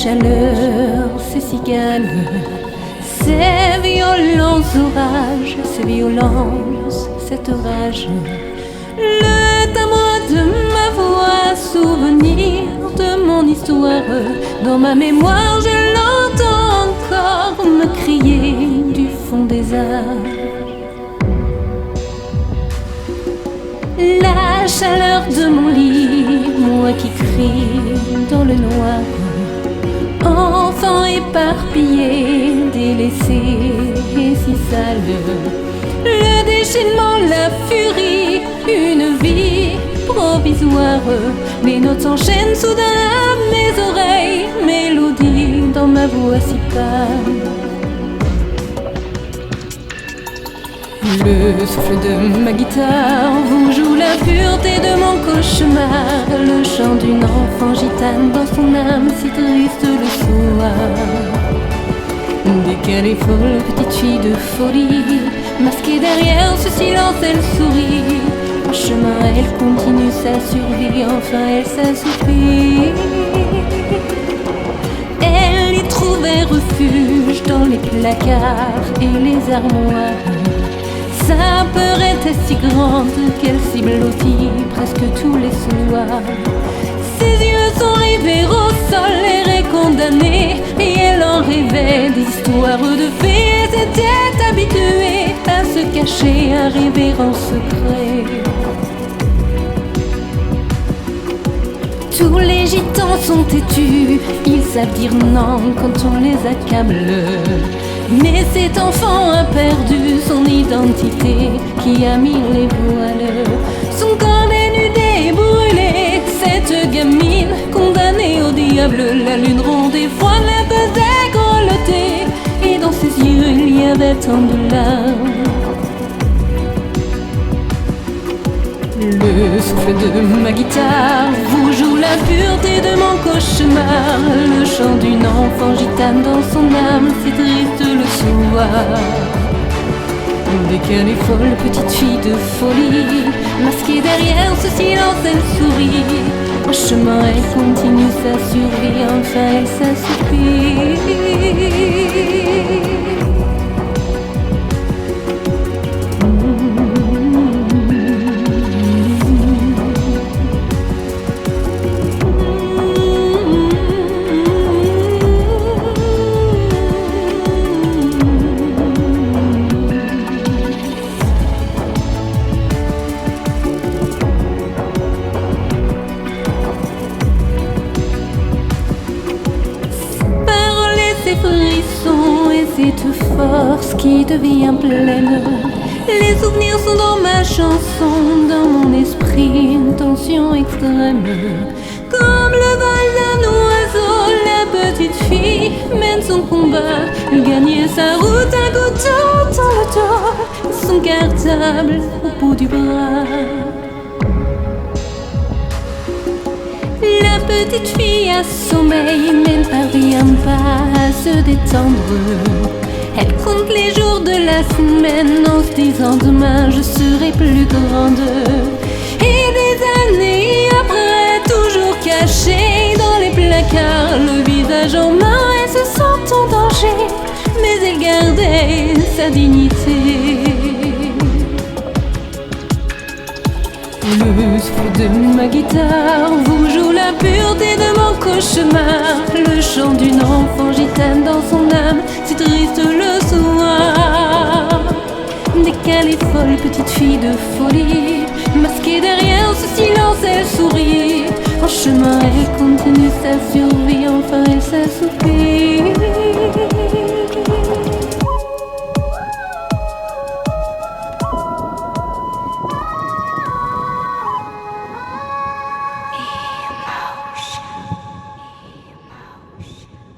chaleur, ces cigales, ces violents orages, ces violences, cette rage. Le timbre de ma voix, souvenir de mon histoire. Dans ma mémoire, je l'entends encore me crier du fond des âges. La chaleur de mon lit, moi qui crie dans le noir. Enfant éparpillé, délaissé et si sale. Le déchaînement, la furie, une vie provisoire. Les notes s'enchaînent soudain à mes oreilles, mélodie dans ma voix si pâle. Le souffle de ma guitare vous joue la pureté de mon cauchemar. Le chant d'une enfant gitane dans son âme si triste le soir. Décalée folle, petite fille de folie, masquée derrière ce silence, elle sourit. En chemin, elle continue sa survie, enfin elle s'assoupit. Elle y trouvait refuge dans les placards et les armoires. Sa peur était si grande qu'elle s'y blottit presque tous les soirs. Ses yeux sont rivés au sol, l'air est condamné, et elle en rêvait d'histoires de fées. Elle s'était habituée à se cacher, à rêver en secret. Tous les gitans sont têtus, ils savent dire non quand on les accable. Mais cet enfant a perdu son identité, qui a mis les voiles. Son corps dénudé et brûlé, cette gamine condamnée au diable. La lune ronde et froide la faisait grelotter, et dans ses yeux il y avait tant de larmes. Le souffle de ma guitare vous joue la pureté de mon cauchemar. Le chant d'une enfant gitane dans son âme, si triste le soir. Décalée folle, petite fille de folie, masquée derrière ce silence, elle sourit. En chemin, elle continue sa survie, enfin elle s'assoupit. Ces frissons et cette force qui devient pleine. Les souvenirs sont dans ma chanson, dans mon esprit, une tension extrême. Comme le vol d'un oiseau, la petite fille mène son combat. Elle gagnait sa route, un couteau dans le dos, son cartable au bout du bras. La petite fille a sommeil mais ne parvient pas à se détendre. Elle compte les jours de la semaine en se disant demain je serai plus grande. Et des années après, toujours cachée dans les placards, le visage en main, elle se sent en danger, mais elle gardait sa dignité. Le souffle de ma guitare vous joue la pureté de mon cauchemar. Le chant d'une enfant gitane dans son âme, si triste le soir. Décalée folle, petite fille de folie, masquée derrière ce silence, elle sourit. En chemin, elle continue sa survie, enfin elle s'assoupit.